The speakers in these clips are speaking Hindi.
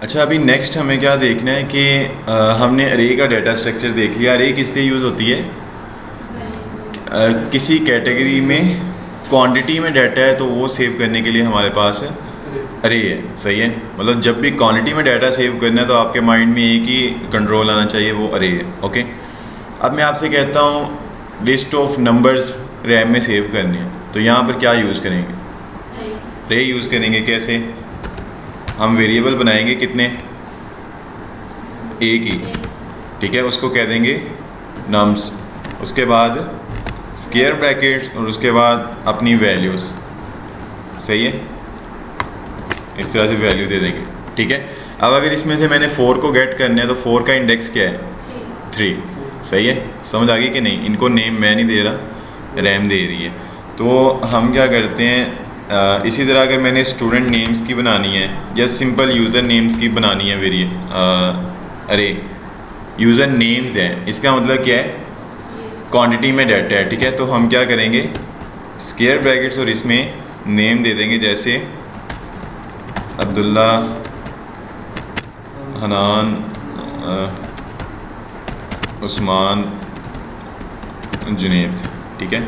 अच्छा, अभी नेक्स्ट हमें क्या देखना है कि हमने अरे का डाटा स्ट्रक्चर देख लिया। अरे किस लिए यूज़ होती है? किसी कैटेगरी में क्वांटिटी में डाटा है तो वो सेव करने के लिए हमारे पास अरे है। सही है, मतलब जब भी क्वांटिटी में डाटा सेव करना है तो आपके माइंड में एक ही कंट्रोल आना चाहिए, वो अरे है। ओके, अब मैं आपसे कहता हूँ लिस्ट ऑफ नंबर्स रैम में सेव करनी है, तो यहाँ पर क्या यूज़ करेंगे? अरे यूज़ करेंगे। कैसे? हम वेरिएबल बनाएंगे कितने? एक ही, ठीक है, उसको कह देंगे नम्स, उसके बाद स्क्वायर ब्रैकेट्स और उसके बाद अपनी वैल्यूज़। सही है, इस तरह से वैल्यू दे देंगे। ठीक है, अब अगर इसमें से मैंने 4 को गेट करना है तो 4 का इंडेक्स क्या है? 3। सही है, समझ आ गई कि नहीं? इनको नेम मैं नहीं दे रहा, रैम दे रही है। तो हम क्या करते हैं, इसी तरह अगर मैंने स्टूडेंट नेम्स की बनानी है या सिंपल यूज़र नेम्स की बनानी है अरे यूज़र नेम्स हैं, इसका मतलब क्या है? क्वांटिटी में डाटा है। ठीक है, तो हम क्या करेंगे, स्क्वायर ब्रैकेट्स और इसमें नेम दे देंगे, जैसे अब्दुल्ला, हनान, उस्मान, जुनेद। ठीक है,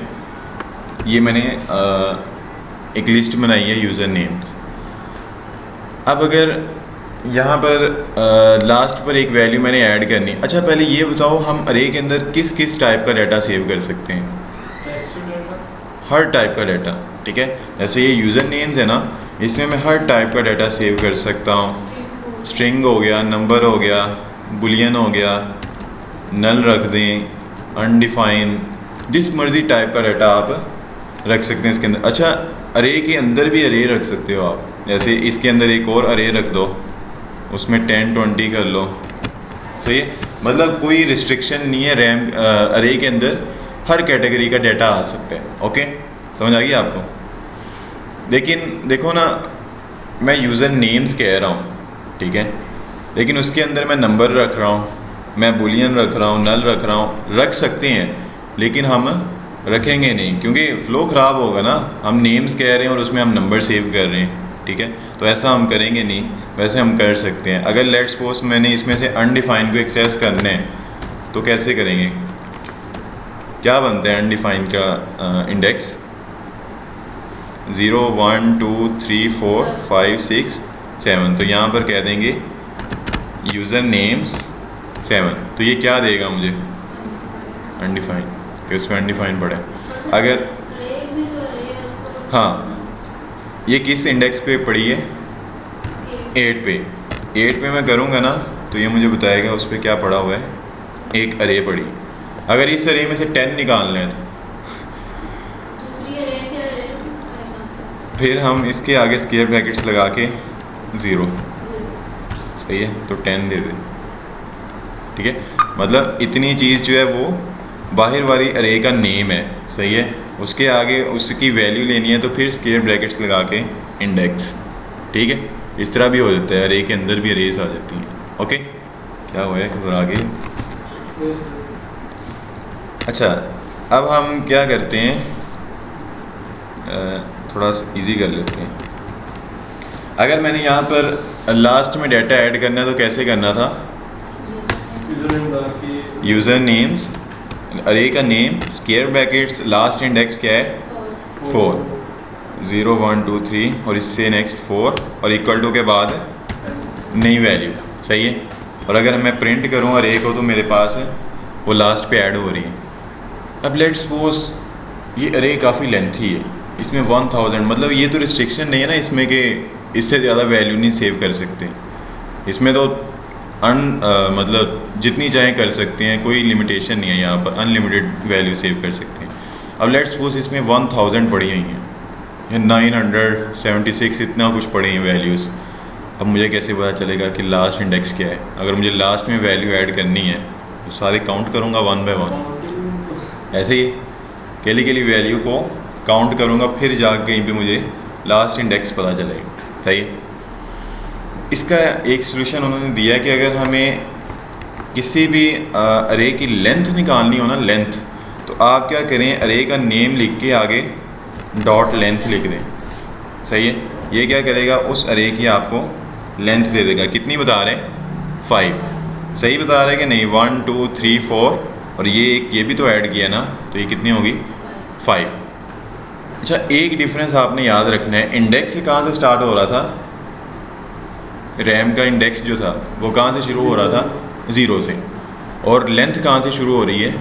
ये मैंने एक लिस्ट बनाई है यूज़र नेम्स। अब अगर यहाँ पर लास्ट पर एक वैल्यू मैंने ऐड करनी। अच्छा, पहले ये बताओ हम अरे के अंदर किस किस टाइप का डाटा सेव कर सकते हैं? हर टाइप का डाटा। ठीक है, जैसे ये यूज़र नेम्स है ना, इसमें मैं हर टाइप का डाटा सेव कर सकता हूँ। स्ट्रिंग हो गया, नंबर हो गया, बुलियन हो गया, नल रख दें, अनडिफाइन, जिस मर्ज़ी टाइप का डाटा आप रख सकते हैं इसके अंदर। अच्छा, अरे के अंदर भी अरे रख सकते हो आप, जैसे इसके अंदर एक और अरे रख दो, उसमें 10 20 कर लो। सही है, मतलब कोई रिस्ट्रिक्शन नहीं है, रैम अरे के अंदर हर कैटेगरी का डाटा आ सकता है। ओके, समझ आ गई आपको? लेकिन देखो ना, मैं यूज़र नेम्स कह रहा हूँ, ठीक है, लेकिन उसके अंदर मैं नंबर रख रहा हूँ, मैं बुलियन रख रहा हूँ, नल रख रहा हूँ। रख सकते हैं लेकिन हम रखेंगे नहीं, क्योंकि फ़्लो ख़राब होगा ना। हम नेम्स कह रहे हैं और उसमें हम नंबर सेव कर रहे हैं। ठीक है, तो ऐसा हम करेंगे नहीं। वैसे हम कर सकते हैं, अगर लेट्स सपोज मैंने इसमें से अनडिफाइन को एक्सेस करना है तो कैसे करेंगे? क्या बनता है अनडिफाइन का इंडेक्स? 0 1 2 3 4 5 6 7। तो यहाँ पर कह देंगे यूज़र नेम्स 7। तो ये क्या देगा मुझे? अनडिफाइन, कि उसमें अनडिफाइन पड़ा है। अगर हाँ, ये किस इंडेक्स पे पड़ी है? 8 पे। 8 पे मैं करूँगा ना तो ये मुझे बताएगा उस पर क्या पड़ा हुआ है। एक अरे पड़ी। अगर इस अरे में से 10 निकालना है तो फिर हम इसके आगे स्क्वायर ब्रैकेट्स लगा के 0। सही है, तो 10 दे दें। ठीक है, मतलब इतनी चीज़ जो है वो बाहर वाली अरे का नेम है। सही है, उसके आगे उसकी वैल्यू लेनी है तो फिर स्क्वायर ब्रैकेट्स लगा के इंडेक्स। ठीक है, इस तरह भी हो जाता है, अरे के अंदर भी अरेज आ जाती हैं। ओके, क्या हुआ है, घबरा गए? अच्छा, अब हम क्या करते हैं, थोड़ा इजी कर लेते हैं। अगर मैंने यहाँ पर लास्ट में डाटा ऐड करना है तो कैसे करना था? यूज़र नेम्स, अरे का name, square brackets, last index क्या है? 4। 0 1 2 3 और इससे नेक्स्ट 4 और इक्वल टू के बाद नई वैल्यू। सही है, और अगर मैं प्रिंट करूँ अरे को तो मेरे पास वो लास्ट पे ऐड हो रही है। अब लेट्स सपोज ये अरे काफ़ी लेंथी है, इसमें 1000, मतलब ये तो रिस्ट्रिक्शन नहीं है ना इसमें कि इससे ज़्यादा वैल्यू नहीं सेव कर सकते। इसमें तो मतलब जितनी चाहें कर सकते हैं, कोई लिमिटेशन नहीं है यहाँ पर, अनलिमिटेड वैल्यू सेव कर सकते हैं। अब लेट्स सपोज इसमें 1000 पड़ी हुई हैं या 976, इतना कुछ पड़ी हैं वैल्यूज़। अब मुझे कैसे पता चलेगा कि लास्ट इंडेक्स क्या है? अगर मुझे लास्ट में वैल्यू ऐड करनी है तो सारे काउंट करूँगा 1 बाय 1, ऐसे ही केली वैल्यू को काउंट करूँगा, फिर जाकर कहीं पे मुझे लास्ट इंडेक्स पता चलेगा। सही, इसका एक सलूशन उन्होंने दिया है कि अगर हमें किसी भी अरे की लेंथ निकालनी हो ना, लेंथ, तो आप क्या करें, अरे का नेम लिख के आगे डॉट लेंथ लिख दें। सही है, ये क्या करेगा, उस अरे की आपको लेंथ दे देगा। कितनी बता रहे हैं? 5। सही बता रहे हैं कि नहीं? 1 2 3 4 और ये भी तो ऐड किया ना, तो ये कितनी होगी? 5। अच्छा, एक डिफरेंस आपने याद रखना है, इंडेक्स से कहाँ से स्टार्ट हो रहा था? रैम का इंडेक्स जो था वो कहाँ से शुरू हो रहा था? 0 से। और लेंथ कहाँ से शुरू हो रही है?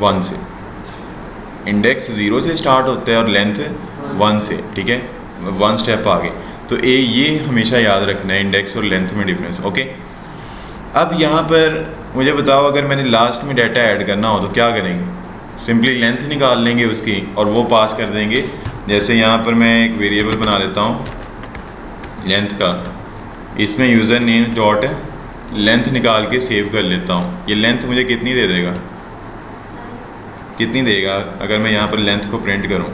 1 से। इंडेक्स 0 से स्टार्ट होता है और लेंथ 1 से, ठीक है, 1 स्टेप आगे। तो ये हमेशा याद रखना है, इंडेक्स और लेंथ में डिफरेंस। ओके, अब यहाँ पर मुझे बताओ, अगर मैंने लास्ट में डाटा ऐड करना हो तो क्या करेंगे? सिंपली लेंथ निकाल लेंगे उसकी और वो पास कर देंगे। जैसे यहाँ पर मैं एक वेरिएबल बना लेता हूँ लेंथ का, इसमें यूज़र नेम डॉट लेंथ निकाल के सेव कर लेता हूँ। ये लेंथ मुझे कितनी दे देगा? कितनी देगा अगर मैं यहाँ पर लेंथ को प्रिंट करूँ?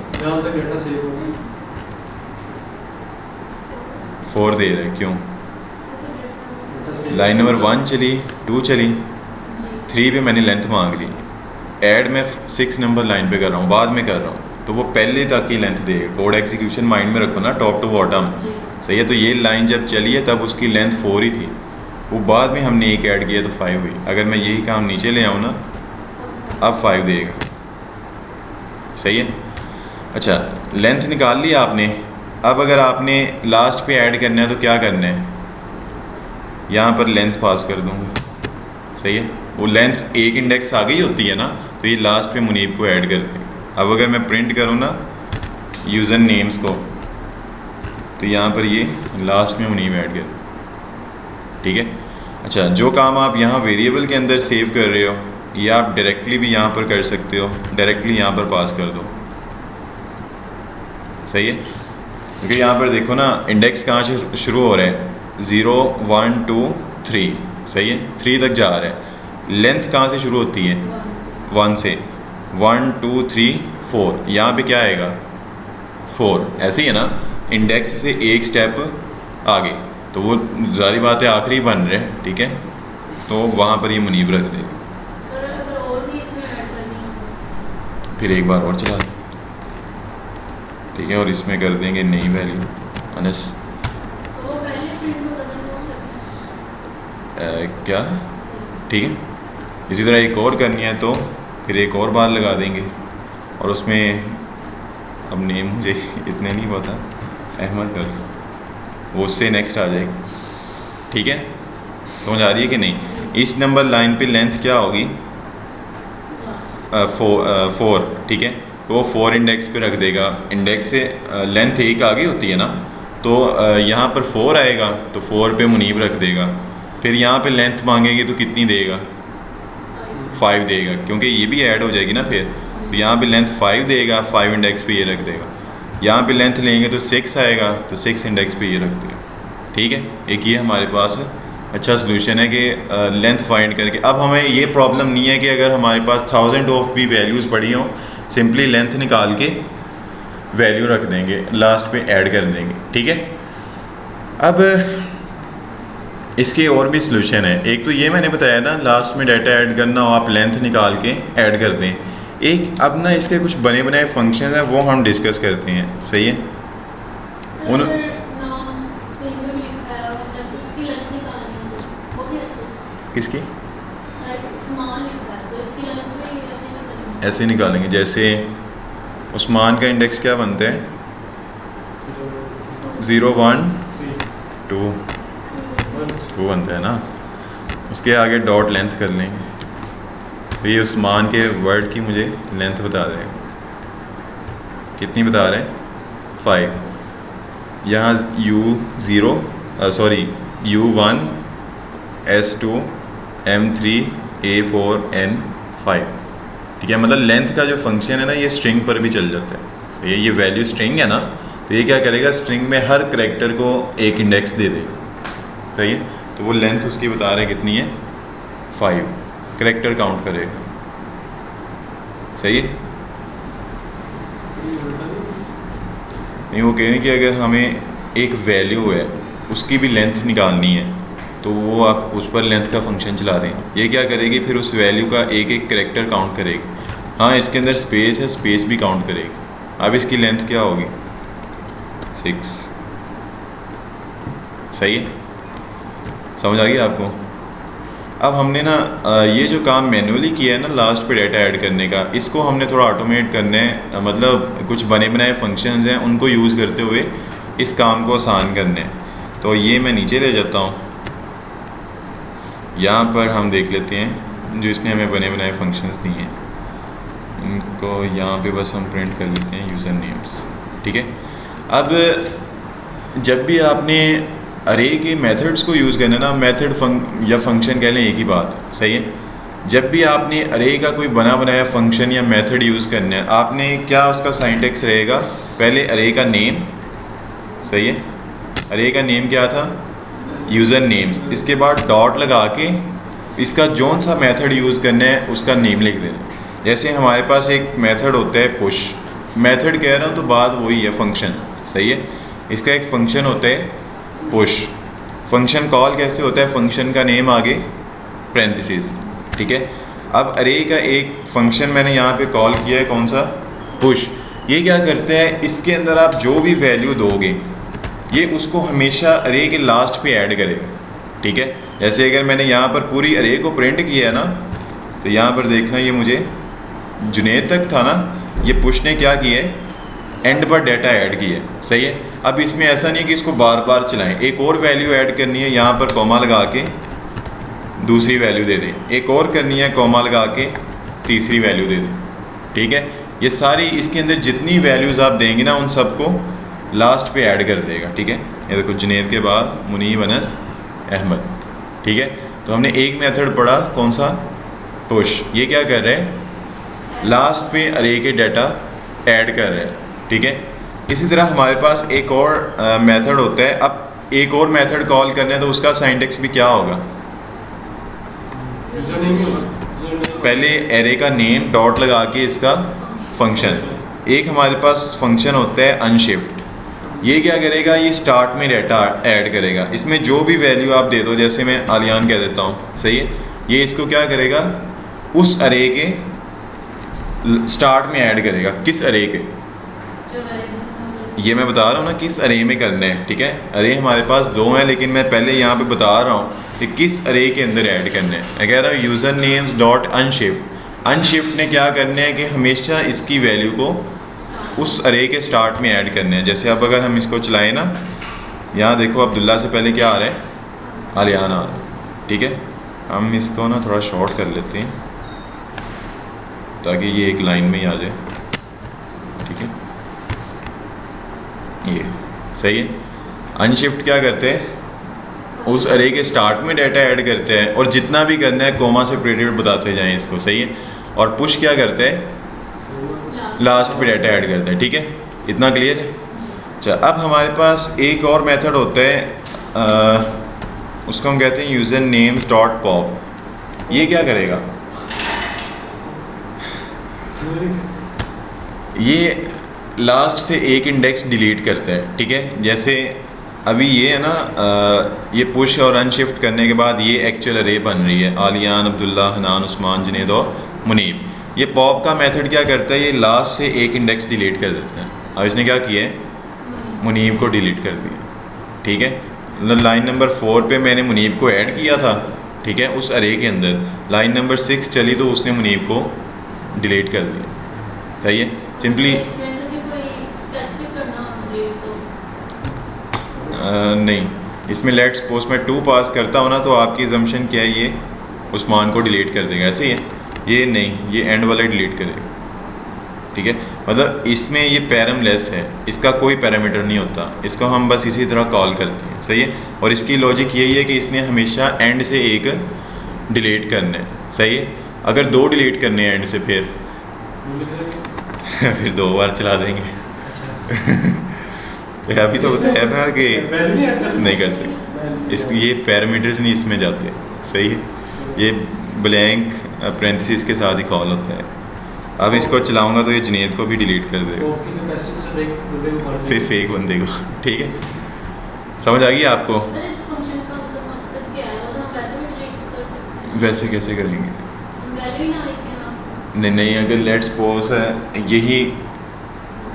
4 दे रहा है। क्यों? लाइन नंबर 1 चली, 2 चली, 3 पे मैंने लेंथ मांग ली। ऐड मैं 6 नंबर लाइन पे कर रहा हूँ, बाद में कर रहा हूँ, तो वो पहले तक की लेंथ देगा। कोड एग्जीक्यूशन माइंड में रखो ना, टॉप टू बॉटम। सही है, तो ये लाइन जब चली है तब उसकी लेंथ 4 ही थी, वो बाद में हमने एक ऐड किया तो 5 हुई। अगर मैं यही काम नीचे ले आऊँ ना, अब 5 देगा। सही है। अच्छा, लेंथ निकाल ली आपने। अब अगर आपने लास्ट पे ऐड करना है तो क्या करना है? यहाँ पर लेंथ पास कर दूँगा। सही है, वो लेंथ एक इंडेक्स आ गई होती है ना, तो ये लास्ट पे मुनीब को ऐड कर देंगे। अब अगर मैं प्रिंट करूँ ना यूज़र नेम्स को, तो यहाँ पर ये लास्ट में मुनीब ऐड कर, ठीक है। अच्छा, जो काम आप यहाँ वेरिएबल के अंदर सेव कर रहे हो, ये आप डायरेक्टली भी यहाँ पर कर सकते हो, डायरेक्टली यहाँ पर पास कर दो। सही है, क्योंकि यहाँ पर देखो ना इंडेक्स कहाँ से शुरू हो रहा है? 0 1 2 3। सही है, 3 तक जा रहा है। लेंथ कहाँ से शुरू होती है? 1 से। 1 2 3 4, यहाँ पे क्या आएगा? 4। ऐसे ही है ना, इंडेक्स से एक स्टेप आगे, तो वो ज़ाहिर बात है आखिरी बन रहे हैं, ठीक है, तो वहाँ पर ये मुनीब रख देगा। फिर एक बार और चला, ठीक है, और इसमें कर देंगे नई वैल्यू अनस। क्या? ठीक है, इसी तरह एक और करनी है तो फिर एक और बार लगा देंगे, और उसमें अब नेम मुझे इतने नहीं पता, अहमद कर दो, वो उससे नेक्स्ट आ जाएगी। ठीक है, समझ आ रही है कि नहीं? इस नंबर लाइन पे लेंथ क्या होगी? 4, ठीक है, तो वो 4 इंडेक्स पे रख देगा। इंडेक्स से लेंथ एक आगे होती है ना, तो यहाँ पर 4 आएगा तो 4 पे मुनीब रख देगा। फिर यहाँ पे लेंथ मांगेंगे तो कितनी देगा? 5 देगा, क्योंकि ये भी ऐड हो जाएगी ना फिर, तो यहाँ पे लेंथ 5 देगा, 5 इंडेक्स पे ये रख देगा। यहाँ पे लेंथ लेंगे तो 6 आएगा, तो 6 इंडेक्स पे ये रख देगा। ठीक है, एक ये हमारे पास अच्छा सोल्यूशन है कि लेंथ फाइंड करके। अब हमें ये प्रॉब्लम नहीं है कि अगर हमारे पास 1000 ऑफ भी वैल्यूज़ पड़ी हों, सिंपली लेंथ निकाल के वैल्यू रख देंगे, लास्ट पे ऐड कर देंगे। ठीक है, अब इसके और भी सोल्यूशन है। एक तो ये मैंने बताया ना, लास्ट में डाटा ऐड करना हो आप लेंथ निकाल के ऐड कर दें। एक अब ना इसके कुछ बने बनाए फंक्शन हैं, वो हम डिस्कस करते हैं। सही है, उन किसकी ऐसे निकालेंगे, जैसे उस्मान का इंडेक्स क्या बनता है? 0 1 2 बनता है ना, उसके आगे डॉट लेंथ कर लेंगे, तो ये उस्मान के वर्ड की मुझे लेंथ बता देगा। कितनी बता रहे हैं? 5। यहाँ U0 U1 S2 M3 A4 N5। ठीक है, मतलब लेंथ का जो फंक्शन है ना, ये स्ट्रिंग पर भी चल जाता है। तो ये वैल्यू स्ट्रिंग है ना, तो ये क्या करेगा? स्ट्रिंग में हर करैक्टर को एक इंडेक्स दे देगा। सही है, तो वो लेंथ उसकी बता रहे कितनी है? 5 करैक्टर काउंट करेगा। सही है, नहीं वो कह रहे हैं कि अगर हमें एक वैल्यू है उसकी भी लेंथ निकालनी है, तो वो आप उस पर लेंथ का फंक्शन चला दें। ये क्या करेगी? फिर उस वैल्यू का एक एक करैक्टर काउंट करेगी। हाँ, इसके अंदर स्पेस है, स्पेस भी काउंट करेगी। अब इसकी लेंथ क्या होगी? 6। सही है, समझ आ गई आपको। अब हमने ना ये जो काम मैनुअली किया है ना लास्ट पे डाटा ऐड करने का, इसको हमने थोड़ा ऑटोमेट करना है, मतलब कुछ बने बनाए फंक्शंस हैं उनको यूज़ करते हुए इस काम को आसान करना है। तो ये मैं नीचे ले जाता हूँ, यहाँ पर हम देख लेते हैं जो इसने हमें बने बनाए फंक्शंस दिए हैं, इनको यहाँ पे बस हम प्रिंट कर लेते हैं यूज़र नेम्स, ठीक है। अब जब भी आपने अरे के मेथड्स को यूज़ करना ना, मेथड या फंक्शन कह लें एक ही बात, सही है। जब भी आपने अरे का कोई बना बनाया फंक्शन या मेथड यूज़ करना है, आपने क्या उसका सिंटैक्स रहेगा, पहले अरे का नेम, सही है, अरे का नेम क्या था, यूज़र नेम्स, इसके बाद डॉट लगा के इसका जौन सा मेथड यूज़ करना है उसका नेम लिख देना। जैसे हमारे पास एक मेथड होता है पुश, मेथड कह रहा हूँ तो बात वही है फंक्शन, सही है। इसका एक फंक्शन होता है पुश, फंक्शन कॉल कैसे होता है, फंक्शन का नेम आगे पैरेंथेसिस, ठीक है। अब अरे का एक फंक्शन मैंने यहाँ पे कॉल किया है, कौन सा, पुश। ये क्या करते हैं, इसके अंदर आप जो भी वैल्यू दोगे ये उसको हमेशा अरे के लास्ट पे ऐड करेगा, ठीक है। जैसे अगर मैंने यहाँ पर पूरी अरे को प्रिंट किया है ना, तो यहाँ पर देखना ये मुझे जुनेद तक था ना, ये पुश ने क्या किया है, एंड पर डाटा ऐड किया है, सही है। अब इसमें ऐसा नहीं है कि इसको बार बार चलाएं, एक और वैल्यू ऐड करनी है, यहाँ पर कॉमा लगा के दूसरी वैल्यू दे दें, एक और करनी है, कॉमा लगा के तीसरी वैल्यू दे दें, ठीक है। ये सारी इसके अंदर जितनी वैल्यूज़ आप देंगे ना उन सबको लास्ट पे ऐड कर देगा, ठीक है। ये देखो जुनेद के बाद मुनीब अनस अहमद, ठीक है। तो हमने एक मेथड पढ़ा, कौन सा, पुश, ये क्या कर रहे हैं, लास्ट पे अरे के डाटा ऐड कर रहे हैं, ठीक है। इसी तरह हमारे पास एक और मेथड होता है, अब एक और मेथड कॉल करना है तो उसका सिंटैक्स भी क्या होगा, पहले एरे का नेम डॉट लगा के इसका फंक्शन, एक हमारे पास फंक्शन होता है अनशिफ्ट, ये क्या करेगा, ये स्टार्ट में डाटा ऐड करेगा, इसमें जो भी वैल्यू आप दे दो, जैसे मैं आलियान कह देता हूँ, सही है, ये इसको क्या करेगा, उस अरे के स्टार्ट में ऐड करेगा, किस अरे के, ये मैं बता रहा हूँ ना किस अरे में करना है, ठीक है। अरे हमारे पास दो हैं, लेकिन मैं पहले यहाँ पे बता रहा हूँ कि किस अरे के अंदर ऐड करना है। मैं कह रहा हूँ user names dot unshift, unshift ने क्या करना है कि हमेशा इसकी वैल्यू को उस अरे के स्टार्ट में ऐड करना है। जैसे अब अगर हम इसको चलाएं ना, यहाँ देखो अब्दुल्ला से पहले क्या आ रहा है, आलियान आ रहा है, ठीक है। हम इसको ना थोड़ा शॉर्ट कर लेते हैं ताकि ये एक लाइन में ही आ जाए, ठीक है, ये सही है। अनशिफ्ट क्या करते हैं, उस अरे के स्टार्ट में डाटा ऐड करते हैं और जितना भी करना है कोमा से सेपरेटेड बताते जाएं इसको, सही है। और पुश क्या करते हैं, लास्ट पे डाटा ऐड करता है, ठीक है, इतना क्लियर है। अच्छा, अब हमारे पास एक और मेथड होता है, उसको हम कहते हैं यूज़र नेम्स डॉट पॉप। ये क्या करेगा, ये लास्ट से एक इंडेक्स डिलीट करता है, ठीक है। जैसे अभी ये है ना, ये पुश और अनशिफ्ट करने के बाद ये एक्चुअल अरे बन रही है, आलियान, अब्दुल्ला, हनान, उस्मान, जुनेद और मुनीब। ये पॉप का मेथड क्या करता है, ये लास्ट से एक इंडेक्स डिलीट कर देता है। अब इसने क्या किया है, मुनीब को डिलीट कर दिया, ठीक है। लाइन नंबर 4 पे मैंने मुनीब को ऐड किया था, ठीक है, उस अरे के अंदर। लाइन नंबर 6 चली तो उसने मुनीब को डिलीट कर दिया, सही है। सिंपली नहीं, इसमें लेट्स सपोज मैं 2 पास करता हूँ ना, तो आपकी जम्पशन क्या है, ये उस्मान को डिलीट कर देगा, ऐसे ही है। ये नहीं, ये एंड वाला डिलीट करेगा, ठीक है। मतलब इसमें ये पैरामलेस है, इसका कोई पैरामीटर नहीं होता, इसको हम बस इसी तरह कॉल करते हैं, सही है। और इसकी लॉजिक यही है कि इसने हमेशा एंड से एक डिलीट करना है, सही है। अगर 2 डिलीट करने हैं एंड से, फिर 2 बार चला देंगे। अभी तो बताया ना कि नहीं कर सकते, इस ये पैरामीटर्स नहीं इसमें जाते, सही है। ये ब्लैंक पैरेंथेसिस के साथ ही कॉल होता है। अब इसको चलाऊंगा तो ये जुनेद को भी डिलीट कर देगा, सिर्फ एक बंदे को, ठीक है। समझ आ गई आपको, वैसे कैसे करेंगे, नहीं, अगर लेट्स सपोज यही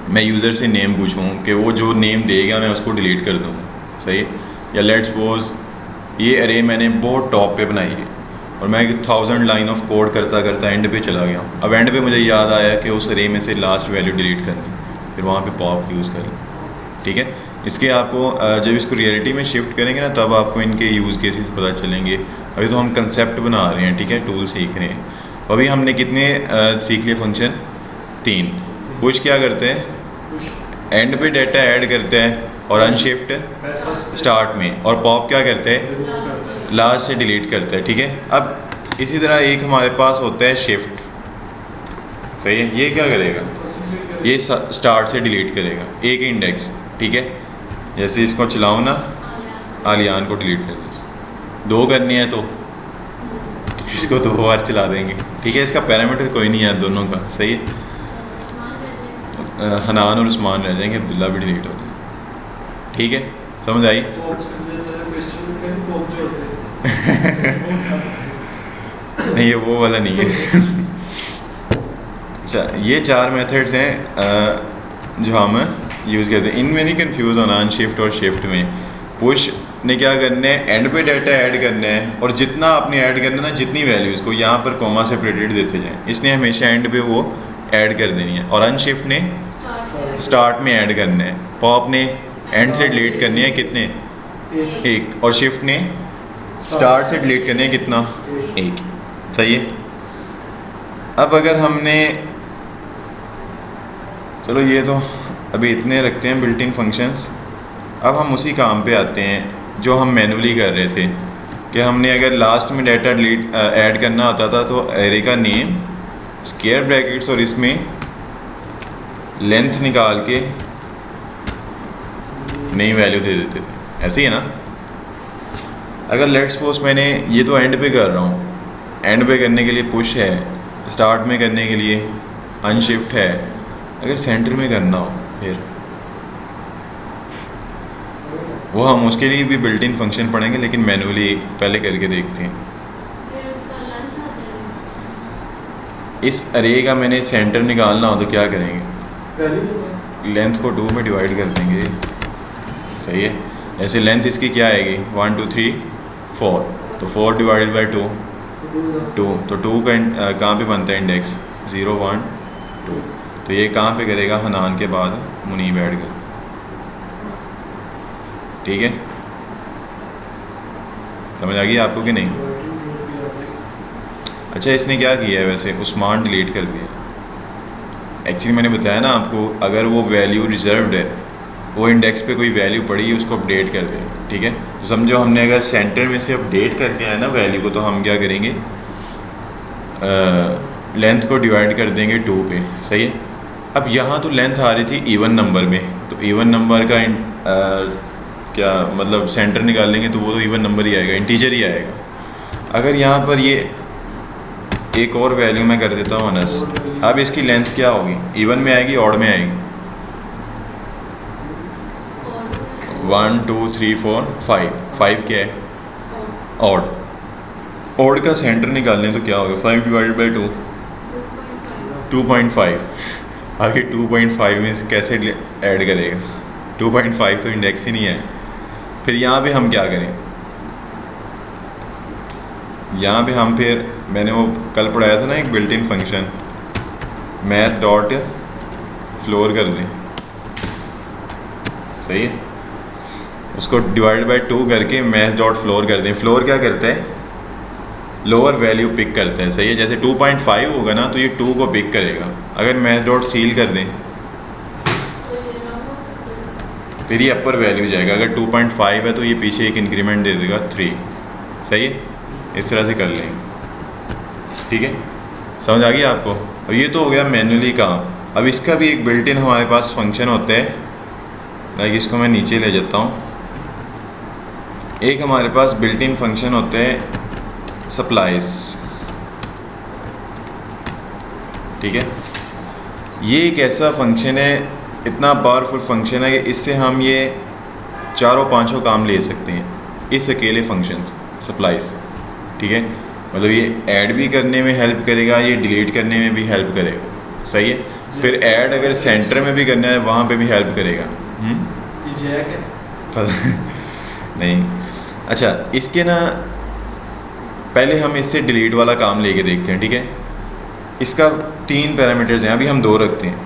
मैं यूज़र से नेम पूछूं कि वो जो नेम देगा मैं उसको डिलीट कर दूँ, सही है। या लेट्स सपोज ये अरे मैंने बहुत टॉप पे बनाई है और मैं 1000 लाइन ऑफ कोड करता करता एंड पे चला गया हूँ। अब एंड पे मुझे याद आया कि उस अरे में से लास्ट वैल्यू डिलीट करनी, फिर वहाँ पे पॉप यूज़ करें। ठीक है, इसके आपको जब इसको रियलिटी में शिफ्ट करेंगे ना तब आपको इनके यूज़ केसेस पता चलेंगे। अभी तो हम कंसेप्ट बना रहे हैं, ठीक है, टूल सीख रहे हैं। अभी हमने कितने सीख लिए फंक्शन? 3। पुश क्या करते हैं? एंड पे डाटा ऐड करते हैं और अनशिफ्ट स्टार्ट में, और पॉप क्या करते हैं? लास्ट से डिलीट करते हैं। ठीक है, अब इसी तरह एक हमारे पास होता है शिफ्ट, सही है। ये क्या करेगा? ये स्टार्ट से डिलीट करेगा एक इंडेक्स। ठीक है, जैसे इसको चलाऊँ ना, आलियान को डिलीट कर दो, 2 करनी है तो इसको 2 बार चला देंगे। ठीक है, इसका पैरामीटर कोई नहीं है दोनों का, सही है। हनान और उस्मान रह जाएंगे, अब्दुल्ला भी डिलीट हो जाए। ठीक है, समझ आई? नहीं, ये वो वाला नहीं है। अच्छा, ये 4 मेथड्स हैं जो हम यूज़ करते हैं। इनमें नहीं कंफ्यूज होना, अनशिफ्ट और शिफ्ट में। पुश ने क्या करना है? एंड पे डाटा ऐड करना है, और जितना आपने ऐड करना है ना, जितनी वैल्यूज़ को यहाँ पर कॉमा सेपरेटेड देते जाएं, इसने हमेशा एंड पे वो ऐड कर देनी है। और अनशिफ्ट ने स्टार्ट में ऐड करना है। पॉप ने एंड से डिलीट करनी है, कितने? 1। और शिफ्ट ने स्टार्ट से डिलीट करने है, कितना? 1। सही है। अब अगर हमने, चलो ये तो अभी इतने रखते हैं बिल्ट इन फंक्शंस। अब हम उसी काम पे आते हैं जो हम मैनुअली कर रहे थे, कि हमने अगर लास्ट में डाटा डिलीट ऐड करना होता था तो एरे का नेम, स्क्वायर ब्रैकेट्स और इसमें लेंथ निकाल के नई वैल्यू दे देते थे। ऐसे ही है ना? अगर लेट्स सपोज मैंने ये तो एंड पे कर रहा हूँ, एंड पे करने के लिए पुश है, स्टार्ट में करने के लिए अनशिफ्ट है, अगर सेंटर में करना हो फिर वो हम उसके लिए भी बिल्ट इन फंक्शन पढ़ेंगे, लेकिन मैनुअली पहले करके देखते हैं। इस अरे का मैंने सेंटर निकालना हो तो क्या करेंगे? लेंथ को 2 में डिवाइड कर देंगे, सही है। ऐसे लेंथ इसकी क्या आएगी? 1 2 3 4, तो 4 डिवाइडेड बाई 2 2, तो 2 का कहाँ पे बनता है इंडेक्स? 0 1 2, तो ये कहाँ पे करेगा? हनान के बाद मुनीब ऐड कर। ठीक है, समझ आ गई आपको कि नहीं? अच्छा, इसने क्या किया है वैसे? उस्मान डिलीट कर दिया। एक्चुअली मैंने बताया ना आपको, अगर वो वैल्यू रिजर्व्ड है, वो इंडेक्स पे कोई वैल्यू पड़ी है, उसको अपडेट कर दें। ठीक है, तो समझो हमने अगर सेंटर में से अपडेट करके आया ना वैल्यू को, तो हम क्या करेंगे? लेंथ को डिवाइड कर देंगे 2 पे, सही है। अब यहाँ तो लेंथ आ रही थी इवन नंबर में, तो इवन नंबर का क्या मतलब सेंटर निकाल लेंगे तो वो तो इवन नंबर ही आएगा, इंटीजर ही आएगा। अगर यहाँ पर ये एक और वैल्यू मैं कर देता हूँ अनस, अब इसकी लेंथ क्या होगी? इवन में आएगी, ऑड में आएगी? 1 2 3 4 5, 5 क्या है? ऑड। ऑड का सेंटर निकालने तो क्या होगा? 5 डिवाइडेड बाई 2 2.5। आगे 2.5 में से कैसे ऐड करेगा? 2.5 तो इंडेक्स ही नहीं है। फिर यहाँ पे हम क्या करें? यहाँ पे हम फिर, मैंने वो कल पढ़ाया था ना एक built in function, math dot floor कर दें, सही है। उसको डिवाइड बाई 2 करके मैथ डॉट फ्लोर कर दें। फ्लोर क्या करता है? लोअर वैल्यू पिक करते हैं, सही है। जैसे 2.5 होगा ना तो ये 2 को पिक करेगा। अगर मैथ डॉट सील कर दें फिर ये अपर वैल्यू जाएगा। अगर 2.5 है तो ये पीछे एक इंक्रीमेंट दे देगा 3, सही है। इस तरह से कर लेंगे। ठीक है, समझ आ गई आपको? अब ये तो हो गया मैनुअली काम। अब इसका भी एक बिल्ट इन हमारे पास फंक्शन होता है, लाइक इसको मैं नीचे ले जाता हूँ। एक हमारे पास बिल्ट इन फंक्शन होते हैं सप्लाइज, ठीक है। ये एक ऐसा फंक्शन है, इतना पावरफुल फंक्शन है कि इससे हम ये 4-5 काम ले सकते हैं इस अकेले फंक्शन सप्लाइज, ठीक है। मतलब ये ऐड भी करने में हेल्प करेगा, ये डिलीट करने में भी हेल्प करेगा, सही है। फिर ऐड अगर सेंटर में भी करना है वहाँ पे भी हेल्प करेगा। नहीं। अच्छा, इसके ना पहले हम इससे डिलीट वाला काम लेके देखते हैं, ठीक है। इसका 3 पैरामीटर्स हैं, अभी हम 2 रखते हैं।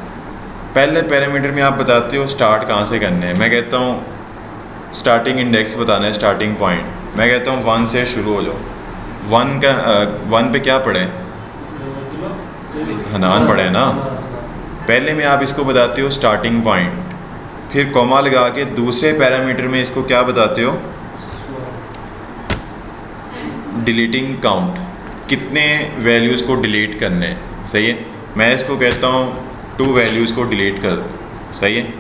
पहले पैरामीटर में आप बताते हो स्टार्ट कहाँ से करना है। मैं कहता हूँ स्टार्टिंग इंडेक्स बताना है, स्टार्टिंग पॉइंट। मैं कहता हूँ 1 से शुरू हो जाओ। 1 पे क्या पढ़े? हनान पढ़े ना। पहले में आप इसको बताते हो स्टार्टिंग पॉइंट, फिर कॉमा लगा के दूसरे पैरामीटर में इसको क्या बताते हो? डिलीटिंग काउंट, कितने वैल्यूज़ को डिलीट करने हैं। सही है, मैं इसको कहता हूँ 2 वैल्यूज़ को डिलीट कर। सही है।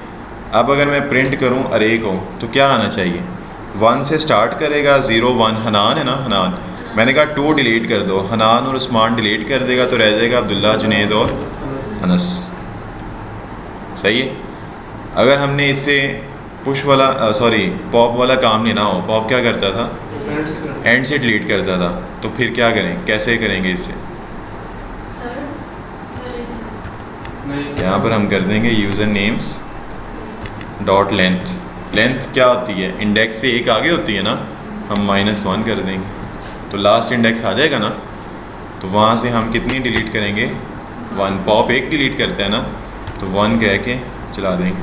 अब अगर मैं प्रिंट करूँ अरे को तो क्या आना चाहिए? 1 से स्टार्ट करेगा, 0 1 हनान है ना, हनान। मैंने कहा 2 डिलीट कर दो, हनान और उस्मान डिलीट कर देगा तो रह जाएगा अब्दुल्ला, जुनैद और अनस। सही है। अगर हमने इससे पुश वाला पॉप वाला काम लेना हो, पॉप क्या करता था? एंड से डिलीट करता था। तो फिर क्या करें, कैसे करेंगे इससे? यहाँ पर हम कर देंगे user names dot length. Length क्या होती है? इंडेक्स से एक आगे होती है ना, हम -1 कर देंगे तो लास्ट इंडेक्स आ जाएगा ना। तो वहाँ से हम कितनी डिलीट करेंगे? 1। पॉप एक डिलीट करता है ना, तो 1 कह के चला देंगे।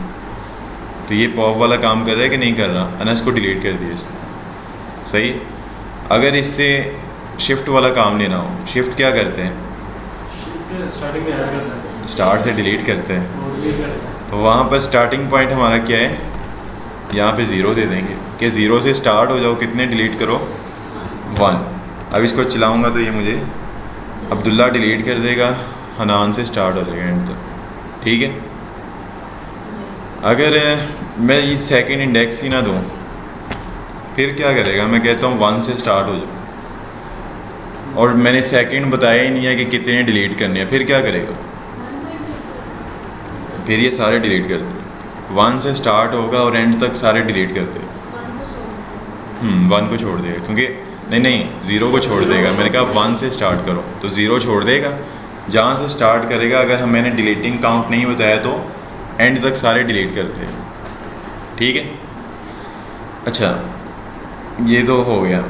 तो ये पॉप वाला काम कर रहा है कि नहीं कर रहा? अनस को डिलीट कर दिया इसने। सही। अगर इससे शिफ्ट वाला काम लेना हो, शिफ्ट क्या करते हैं? स्टार्ट से डिलीट करते हैं। तो वहाँ पर स्टार्टिंग पॉइंट हमारा क्या है? यहाँ पे 0 दे देंगे कि 0 से स्टार्ट हो जाओ, कितने डिलीट करो? 1। अब इसको चलाऊँगा तो ये मुझे अब्दुल्ला डिलीट कर देगा, हनान से स्टार्ट हो जाएगा एंड तक। ठीक है। अगर मैं ये सेकंड इंडेक्स ही ना दूँ फिर क्या करेगा? मैं कहता हूँ 1 से स्टार्ट हो जाओ और मैंने सेकंड बताया ही नहीं है कि कितने डिलीट करने हैं, फिर क्या करेगा? फिर ये सारे डिलीट कर दे। 1 से स्टार्ट होगा और एंड तक सारे डिलीट कर दे। 1 को छोड़ देगा, क्योंकि नहीं 0 को छोड़ देगा। मैंने कहा 1 से स्टार्ट करो तो 0 छोड़ देगा। जहाँ से स्टार्ट करेगा, अगर मैंने डिलीटिंग काउंट नहीं बताया तो एंड तक सारे डिलीट कर देगा। ठीक है। अच्छा, ये तो हो गया।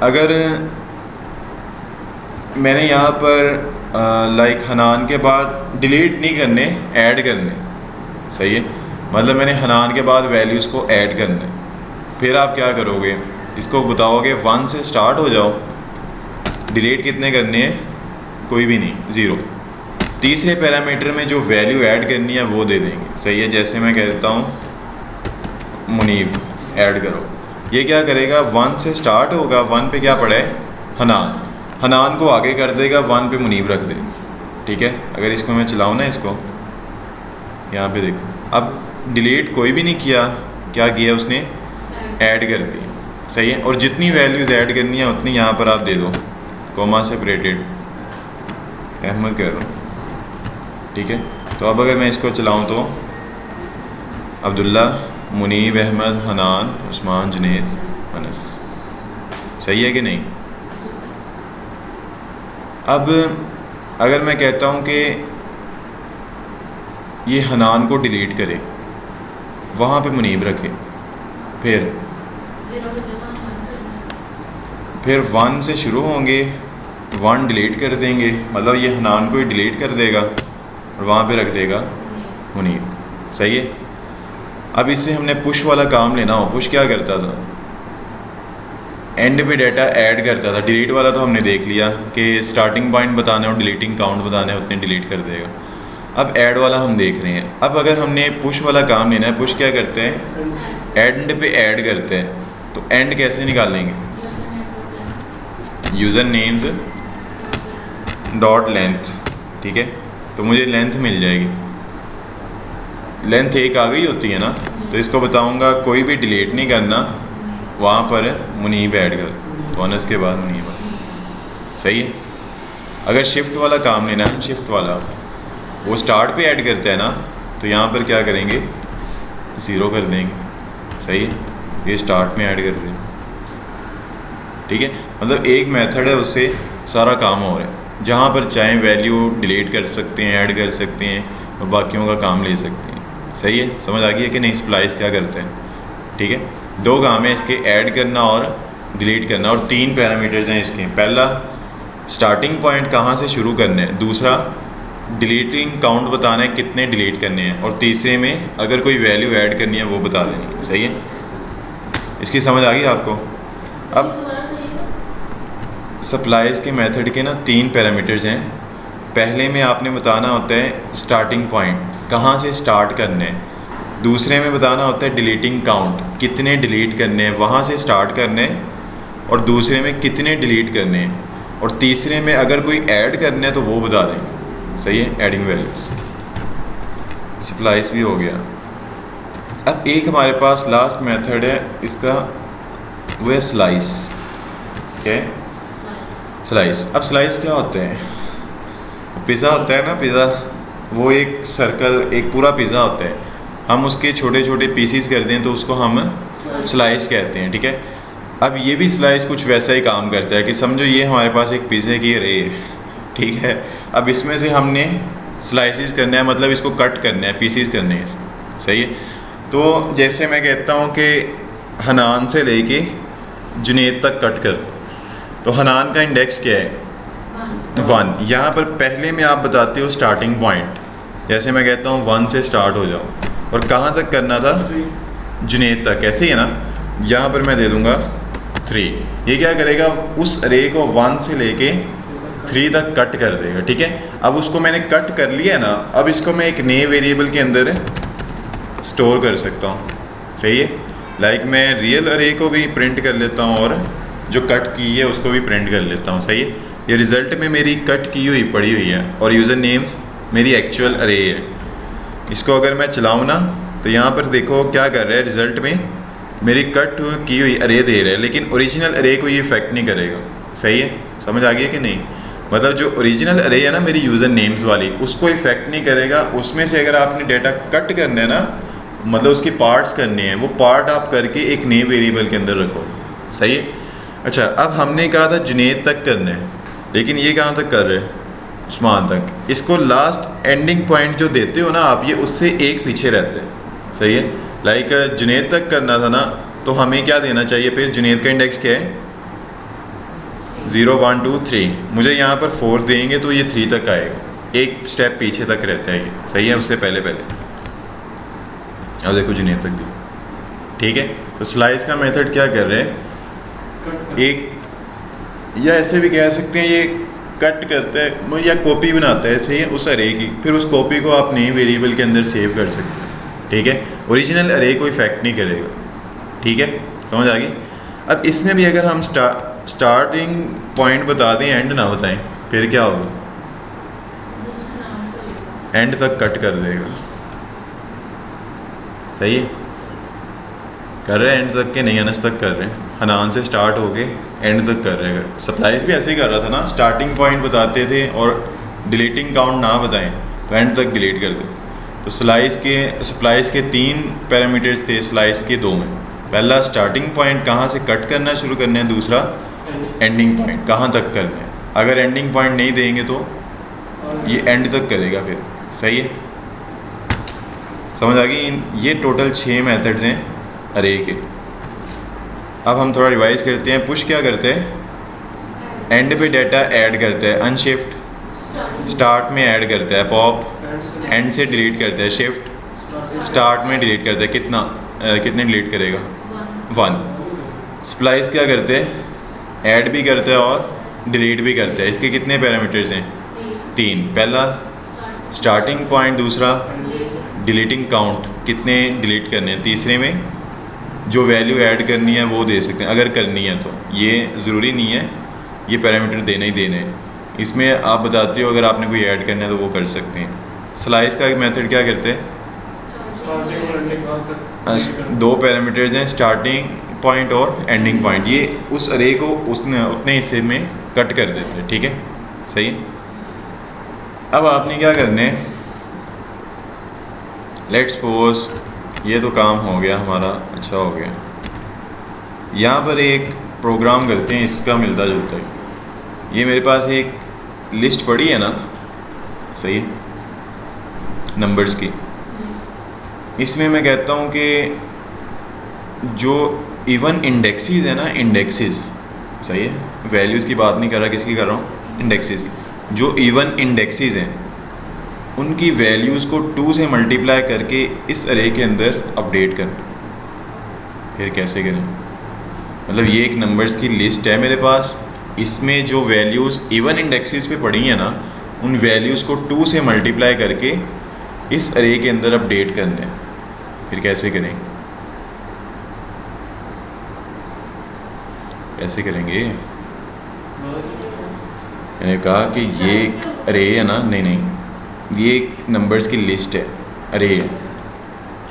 अगर मैंने यहाँ पर लाइक हनान के बाद डिलीट नहीं करने, ऐड करने। सही है। मतलब मैंने हनान के बाद वैल्यूज़ को ऐड करने, फिर आप क्या करोगे? इसको बताओगे 1 से स्टार्ट हो जाओ, डिलीट कितने करने हैं? कोई भी नहीं, 0। तीसरे पैरामीटर में जो वैल्यू ऐड करनी है वो दे देंगे। सही है। जैसे मैं कहता हूँ मुनीब ऐड करो, ये क्या करेगा? 1 से स्टार्ट होगा, 1 पे क्या पड़ा है? हनान। हनान को आगे कर देगा, 1 पे मुनीब रख देगा। ठीक है। अगर इसको मैं चलाऊँ ना, इसको यहाँ पे देखो, अब डिलीट कोई भी नहीं किया, क्या किया उसने? ऐड कर दिया। सही है। और जितनी वैल्यूज़ ऐड करनी है उतनी यहाँ पर आप दे दो, कोमा सेपरेटेड अहमद कह रहा हूँ। ठीक है। तो अब अगर मैं इसको चलाऊँ तो अब्दुल्ला, मुनीब, अहमद, हनान, उस्मान, जुनैद, अनस। सही है कि नहीं? अब अगर मैं कहता हूँ कि ये हनान को डिलीट करे, वहाँ पे मुनीब रखे, फिर 1 से शुरू होंगे, 1 डिलीट कर देंगे, मतलब ये हनान को ही डिलीट कर देगा और वहाँ पे रख देगा मुनीब। सही है। अब इससे हमने पुश वाला काम लेना हो, पुश क्या करता था? एंड पे डाटा ऐड करता था। डिलीट वाला तो हमने देख लिया कि स्टार्टिंग पॉइंट बताना और डिलीटिंग काउंट बताना है, उतने डिलीट कर देगा। अब ऐड वाला हम देख रहे हैं। अब अगर हमने पुश वाला काम लेना है, पुश क्या करते हैं? एंड पे ऐड करते हैं। तो एंड कैसे निकालेंगे? User names dot length. ठीक है। तो मुझे लेंथ मिल जाएगी। लेंथ एक आ गई होती है ना, तो इसको बताऊंगा कोई भी डिलीट नहीं करना, वहाँ पर मुनीब ऐड कर, तो अनस के बाद मुनीब। सही है। अगर शिफ्ट वाला काम लेना है, शिफ्ट वाला वो स्टार्ट पे ऐड करता है ना, तो यहाँ पर क्या करेंगे? 0 कर देंगे। सही है। ये स्टार्ट में ऐड कर देंगे। ठीक है। मतलब एक मेथड है, उससे सारा काम हो रहा है। जहाँ पर चाहें वैल्यू डिलीट कर सकते हैं, ऐड कर सकते हैं और बाकियों का काम ले सकते हैं। सही है। समझ आ गई है कि नहीं? स्प्लाइस क्या करते हैं? ठीक है। दो काम है इसके, ऐड करना और डिलीट करना, और 3 पैरामीटर्स हैं इसके। पहला स्टार्टिंग पॉइंट कहाँ से शुरू करना है, दूसरा डिलीटिंग काउंट बताना है कितने डिलीट करने हैं, और तीसरे में अगर कोई वैल्यू ऐड करनी है वो बता देनी है। सही है, इसकी समझ आ गई आपको। अब सप्लाइज के मेथड के ना 3 पैरामीटर्स हैं। पहले में आपने बताना होता है स्टार्टिंग पॉइंट, कहाँ से स्टार्ट करने हैं। दूसरे में बताना होता है डिलीटिंग काउंट, कितने डिलीट करने हैं, वहाँ से स्टार्ट करने हैं, और दूसरे में कितने डिलीट करने हैं, और तीसरे में अगर कोई ऐड करना है तो वो बता दें। सही है, एडिंग वैल्यूज। सप्लाइज भी हो गया। अब एक हमारे पास लास्ट मेथड है इसका, वो है स्लाइस। क्या है? स्लाइस। अब स्लाइस क्या होते हैं? पिज़्ज़ा होता है ना, पिज़्ज़ा, वो एक सर्कल, एक पूरा पिज़्ज़ा होता है, हम उसके छोटे छोटे पीसीस करते हैं तो उसको हम स्लाइस कहते हैं। ठीक है, अब ये भी स्लाइस कुछ वैसा ही काम करता है कि समझो ये हमारे पास एक पिज़्ज़े की अरे है, ठीक है। अब इसमें से हमने स्लाइसिस करना है, मतलब इसको कट करना है, पीसीस करने हैं। सही है, तो जैसे मैं कहता हूँ कि हनान से लेके जुनैद तक कट कर, तो हनान का इंडेक्स क्या है? 1। यहाँ पर पहले में आप बताते हो स्टार्टिंग पॉइंट, जैसे मैं कहता हूँ 1 से स्टार्ट हो जाओ, और कहाँ तक करना था? जुनैद तक। ऐसे ही है ना, यहाँ पर मैं दे दूँगा 3। ये क्या करेगा? उस अरे को 1 से लेके 3 तक कट कर देगा। ठीक है, अब उसको मैंने कट कर लिया ना, अब इसको मैं एक नए वेरिएबल के अंदर स्टोर कर सकता हूँ। सही है, लाइक मैं रियल अरे को भी प्रिंट कर लेता हूँ और जो कट की है उसको भी प्रिंट कर लेता हूँ। सही है, ये रिज़ल्ट में मेरी कट की हुई पड़ी हुई है, और यूज़र नेम्स मेरी एक्चुअल अरे है। इसको अगर मैं चलाऊँ ना, तो यहाँ पर देखो क्या कर रहा है, रिज़ल्ट में मेरी कट की हुई अरे दे रहा है, लेकिन ओरिजिनल अरे को ये इफेक्ट नहीं करेगा। सही है, समझ आ गई है कि नहीं? मतलब जो ओरिजिनल अरे है ना मेरी यूज़र नेम्स वाली, उसको इफेक्ट नहीं करेगा। उसमें से अगर आपने डाटा कट करना है ना, मतलब उसके पार्ट्स करने हैं, वो पार्ट आप करके एक नए वेरिएबल के अंदर रखो। सही है। अच्छा, अब हमने कहा था जुनैद तक करना है, लेकिन ये कहाँ तक कर रहे हैं? उस्मान तक। इसको लास्ट एंडिंग पॉइंट जो देते हो ना आप, ये उससे एक पीछे रहते हैं। सही है, लाइक जुनैद तक करना था ना, तो हमें क्या देना चाहिए फिर? जुनैद का इंडेक्स क्या है? 0 1 2 3। मुझे यहाँ पर 4 देंगे तो ये 3 तक आएगा, एक स्टेप पीछे तक रहता है ये। सही है, उससे पहले पहले। अब देखो जुनैद तक दी। ठीक है, तो स्लाइस का मेथड क्या कर रहे हैं? एक, या ऐसे भी कह सकते हैं, ये कट करता है या कॉपी बनाता है। सही है, उस अरे की, फिर उस कॉपी को आप नए वेरिएबल के अंदर सेव कर सकते हैं। ठीक है, ओरिजिनल अरे को इफेक्ट नहीं करेगा। ठीक है, समझ आ गई? अब इसमें भी अगर हम स्टार्टिंग पॉइंट बता दें, एंड ना बताएं, फिर क्या होगा? एंड तक कट कर देगा। सही है, कर रहे हैं एंड तक के? नहीं, अनस तक कर रहे हैं। हनान से स्टार्ट हो के एंड तक कर रहे हैं। सप्लाइज भी ऐसे ही कर रहा था ना, स्टार्टिंग पॉइंट बताते थे और डिलीटिंग काउंट ना बताएं तो एंड तक डिलीट कर दे। तो सप्लाइज के 3 पैरामीटर्स थे, स्लाइस के 2 में। पहला स्टार्टिंग पॉइंट, कहाँ से कट करना शुरू करना है, दूसरा एंडिंग पॉइंट, कहाँ तक करना है। अगर एंडिंग पॉइंट नहीं देंगे तो ये एंड तक करेगा फिर। सही है, समझ आ गई? ये टोटल 6 मेथड्स हैं अरे के। अब हम थोड़ा रिवाइज करते हैं। पुश क्या करते हैं? एंड पे डाटा ऐड करता है। अनशिफ्ट स्टार्ट में ऐड करता है। पॉप एंड से डिलीट करता है। शिफ्ट स्टार्ट में डिलीट करता है। कितने डिलीट करेगा? 1। स्प्लाइस क्या करते हैं? ऐड भी करता है और डिलीट भी करता है। इसके कितने पैरामीटर्स हैं? 3। पहला स्टार्टिंग पॉइंट, दूसरा डिलीटिंग काउंट, कितने डिलीट करने हैं, तीसरे में जो वैल्यू ऐड करनी है वो दे सकते हैं अगर करनी है तो। ये ज़रूरी नहीं है ये पैरामीटर देने ही देने हैं, इसमें आप बताते हो अगर आपने कोई ऐड करना है तो वो कर सकते हैं। स्लाइस का मेथड क्या करते हैं? 2 पैरामीटर्स हैं, स्टार्टिंग पॉइंट और एंडिंग पॉइंट। ये उस अरे को उतने हिस्से में कट कर देते हैं। ठीक है, सही है। अब आपने क्या करना है, लेट्स सपोज ये तो काम हो गया हमारा, अच्छा हो गया। यहाँ पर एक प्रोग्राम करते हैं, इसका मिलता जुलता है। ये मेरे पास एक लिस्ट पड़ी है ना, सही है, नंबर्स की। इसमें मैं कहता हूँ कि जो इवन इंडेक्सेस है ना, इंडेक्सेस, सही है, वैल्यूज़ की बात नहीं कर रहा, किसकी कर रहा हूँ, इंडेक्सेस की। जो इवन इंडेक्सेस हैं उनकी वैल्यूज़ को 2 से मल्टीप्लाई करके इस अरे के अंदर अपडेट करना। फिर कैसे करें, मतलब ये एक नंबर्स की लिस्ट है मेरे पास, इसमें जो वैल्यूज़ इवन इंडेक्सेस पे पड़ी हैं ना, उन वैल्यूज़ को 2 से मल्टीप्लाई करके इस अरे के अंदर अपडेट करना है। फिर कैसे करें, कैसे करेंगे? मैंने कहा कि ये एक अरे है ना, नहीं नहीं, ये एक नंबर्स की लिस्ट है, अरे है,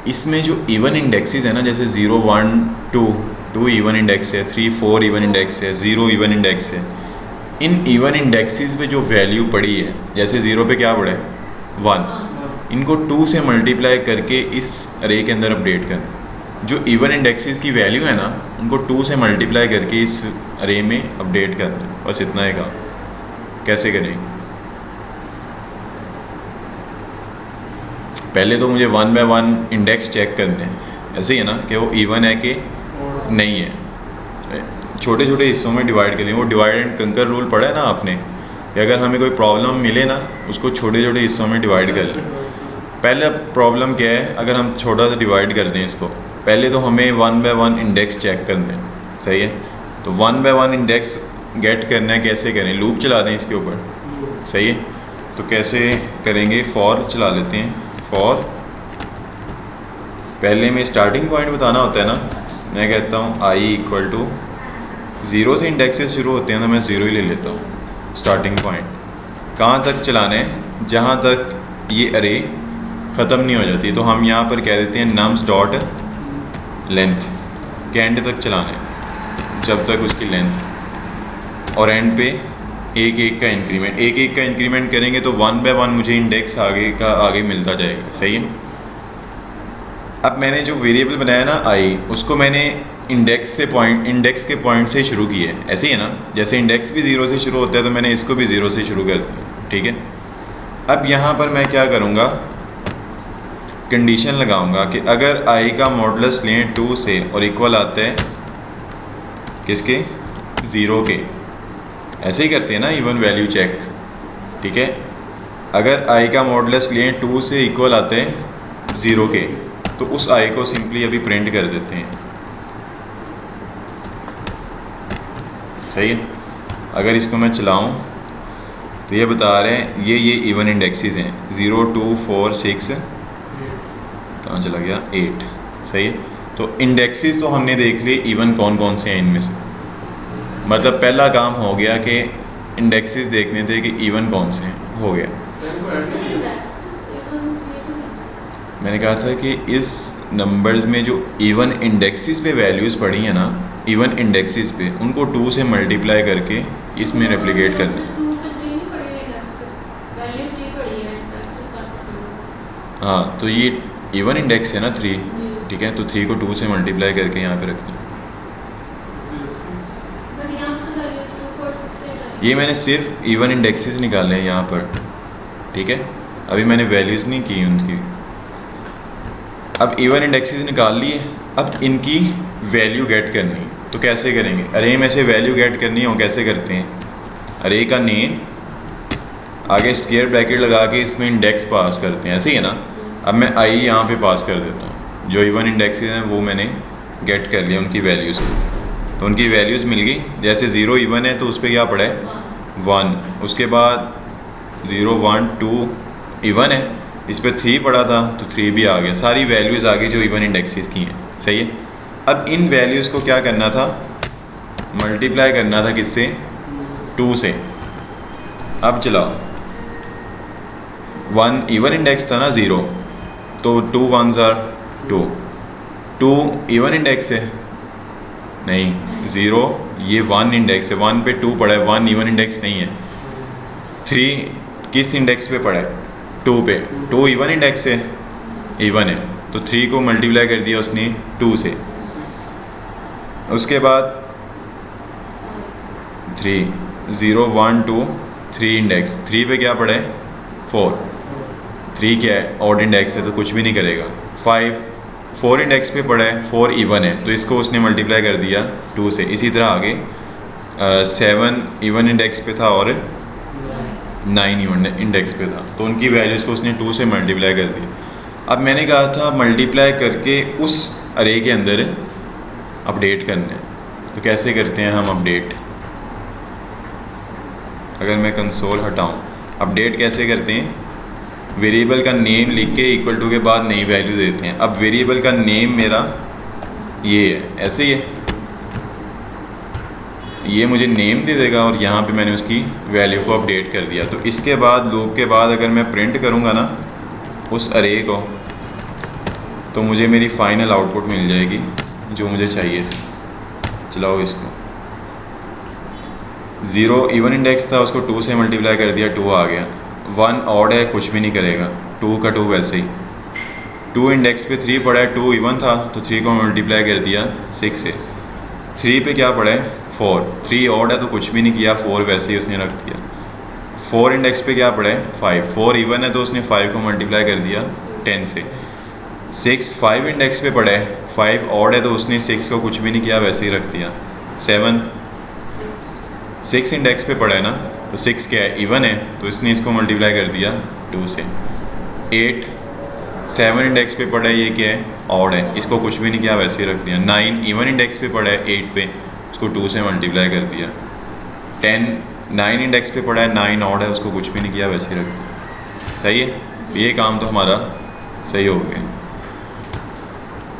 इसमें जो इवन इंडेक्सेस है ना, जैसे 0 1 2 इवन इंडेक्स है, 3 4 इवन इंडेक्स है, 0 इवन इंडेक्स है। इन इवन इंडेक्सेस पे जो वैल्यू पड़ी है, जैसे 0 पे क्या पड़ा है 1, इनको 2 से मल्टीप्लाई करके इस अरे के अंदर अपडेट कर। जो इवन इंडेक्सेस की वैल्यू है ना, उनको 2 से मल्टीप्लाई करके इस अरे में अपडेट करना, बस इतना ही काम। कैसे करें? पहले तो मुझे 1 बाय 1 इंडेक्स चेक करने हैं, ऐसे ही है ना, कि वो इवन है कि नहीं है। छोटे छोटे हिस्सों में डिवाइड करें, वो डिवाइड एंड कंकर रूल पढ़ा है ना आपने, कि अगर हमें कोई प्रॉब्लम मिले ना, उसको छोटे छोटे हिस्सों में डिवाइड कर लें। पहले प्रॉब्लम क्या है, अगर हम छोटा सा डिवाइड कर दें इसको, पहले तो हमें 1 बाय 1 इंडेक्स चेक करना है, सही है। तो 1 बाय 1 इंडेक्स गेट करना है, कैसे करें? लूप चला दें इसके ऊपर, सही है। तो कैसे करेंगे, फॉर चला लेते हैं। फॉर पहले में स्टार्टिंग पॉइंट बताना होता है ना, मैं कहता हूँ आई इक्वल टू 0 से इंडेक्सेस शुरू होते हैं, तो मैं 0 ही ले लेता हूँ स्टार्टिंग पॉइंट। कहाँ तक चलाना है? जहाँ तक ये अरे ख़त्म नहीं हो जाती, तो हम यहाँ पर कह देते हैं नम्स डॉट लेंथ, के एंड तक चलाना है, जब तक उसकी लेंथ, और एंड पे एक एक का इंक्रीमेंट, एक एक का इंक्रीमेंट करेंगे तो 1 बाय 1 मुझे इंडेक्स आगे का आगे मिलता जाएगा, सही है। अब मैंने जो वेरिएबल बनाया ना आई, उसको मैंने इंडेक्स के पॉइंट से शुरू किया है, ऐसे ही है ना। जैसे इंडेक्स भी 0 से शुरू होता है, तो मैंने इसको भी 0 से शुरू कर दिया, ठीक है। अब यहाँ पर मैं क्या करूँगा, कंडीशन लगाऊंगा कि अगर आई का मॉडुलस लें 2 से और इक्वल आता है किसके, 0 के, ऐसे ही करते हैं ना इवन वैल्यू चेक, ठीक है। अगर आई का मॉडुलस लें 2 से इक्वल आते हैं 0 के, तो उस आई को सिंपली अभी प्रिंट कर देते हैं, सही है। अगर इसको मैं चलाऊं तो ये बता रहे हैं ये इवन इंडेक्सेस हैं, 0 2 4 6, कहाँ चला गया, 8, सही है। तो इंडेक्सेस तो हमने देख लिए इवन कौन कौन से हैं इनमें से, मतलब पहला काम हो गया कि इंडेक्सेस देखने थे कि इवन कौन से हैं, हो गया। मैंने कहा था कि इस नंबर्स में जो इवन इंडेक्सेस पे वैल्यूज़ पड़ी हैं ना, इवन इंडेक्सेस पे, उनको 2 से मल्टीप्लाई करके इसमें रेप्लिकेट करना। हाँ, तो ये इवन इंडेक्स है ना 3, ठीक है, तो 3 को 2 से मल्टीप्लाई करके यहाँ पे रखना। ये मैंने सिर्फ इवन इंडेक्सेस निकाले हैं यहाँ पर, ठीक है, अभी मैंने वैल्यूज़ नहीं की उनकी। अब इवन इंडेक्सेस निकाल लिए, अब इनकी वैल्यू गेट करनी, तो कैसे करेंगे? अरे में से वैल्यू गेट करनी हो, कैसे करते हैं? अरे का नेम आगे स्क्वायर ब्रैकेट लगा के इसमें इंडेक्स पास करते हैं, ऐसे ही है ना। अब मैं आई यहाँ पे पास कर देता हूँ, जो इवन इंडेक्सेस हैं वो मैंने गेट कर लिया उनकी वैल्यूज़ को, तो उनकी वैल्यूज़ मिल गई। जैसे 0 इवन है तो उस पर क्या पड़ा है, 1, उसके बाद 0 1 2 इवन है, इस पर 3 पड़ा था तो 3 भी आ गया, सारी वैल्यूज़ आ गई जो इवन इंडेक्सेस की हैं, सही है। अब इन वैल्यूज़ को क्या करना था, मल्टीप्लाई करना था किससे, 2 से। अब चलाओ, 1 इवन इंडेक्स था ना 0, तो 2 1s are 2 इवन इंडेक्स है, नहीं 0, ये 1 इंडेक्स है, 1 पे 2 पड़ा है, 1 इवन इंडेक्स नहीं है। 3 किस इंडेक्स पे पड़ा है, 2 पे, 2 इवन इंडेक्स है, इवन है, तो 3 को मल्टीप्लाई कर दिया उसने 2 से। उसके बाद 3 0 1 2 3 इंडेक्स, 3 पे क्या पड़ा है, 4, 3 क्या है, ऑड इंडेक्स है तो कुछ भी नहीं करेगा। 5 4 इंडेक्स पे पड़ा है, 4 इवन है तो इसको उसने मल्टीप्लाई कर दिया 2 से। इसी तरह आगे 7 इवन इंडेक्स पे था और 9 इवन इंडेक्स पे था, तो उनकी वैल्यूज़ को उसने 2 से मल्टीप्लाई कर दिया। अब मैंने कहा था मल्टीप्लाई करके उस अरे के अंदर अपडेट करना है, तो कैसे करते हैं हम अपडेट? अगर मैं कंसोल हटाऊं, अपडेट कैसे करते हैं? वेरिएबल का नेम लिख के इक्वल टू के बाद नई वैल्यू देते हैं। अब वेरिएबल का नेम मेरा ये है, ऐसे ही है, ये मुझे नेम दे देगा और यहाँ पे मैंने उसकी वैल्यू को अपडेट कर दिया। तो इसके बाद लूप के बाद अगर मैं प्रिंट करूँगा ना उस अरे को, तो मुझे मेरी फाइनल आउटपुट मिल जाएगी जो मुझे चाहिए थी। चलाओ इसको, 0 इवन इंडेक्स था उसको 2 से मल्टीप्लाई कर दिया, 2 आ गया। 1 ऑड है, कुछ भी नहीं करेगा, 2 का 2 वैसे ही। 2 इंडेक्स पे 3 पड़ा है, 2 इवन था तो 3 को मल्टीप्लाई कर दिया 6 से। 3 पे क्या पड़ा है? 4। 3 ऑड है तो कुछ भी नहीं किया, 4 वैसे ही उसने रख दिया। 4 इंडेक्स पे क्या पड़ा है? 5। 4 इवन है तो उसने 5 को मल्टीप्लाई कर दिया 10 से। 6 5 इंडेक्स पे पड़ा है, 5 ऑड है तो उसने 6 को कुछ भी नहीं किया, वैसे ही रख दिया। 7 6 इंडेक्स पे पड़ा है ना, तो 6 क्या है? इवन है तो इसने इसको मल्टीप्लाई कर दिया 2 से। 8 7 इंडेक्स पे पड़ा है, ये क्या है? ऑड है, इसको कुछ भी नहीं किया, वैसे ही रख दिया। 9 इवन इंडेक्स पे पड़ा है 8 पे, उसको 2 से मल्टीप्लाई कर दिया। 10 9 इंडेक्स पे पड़ा है, 9 ऑड है, उसको कुछ भी नहीं किया, वैसे ही रख दिया। सही है, ये काम तो हमारा सही हो गया।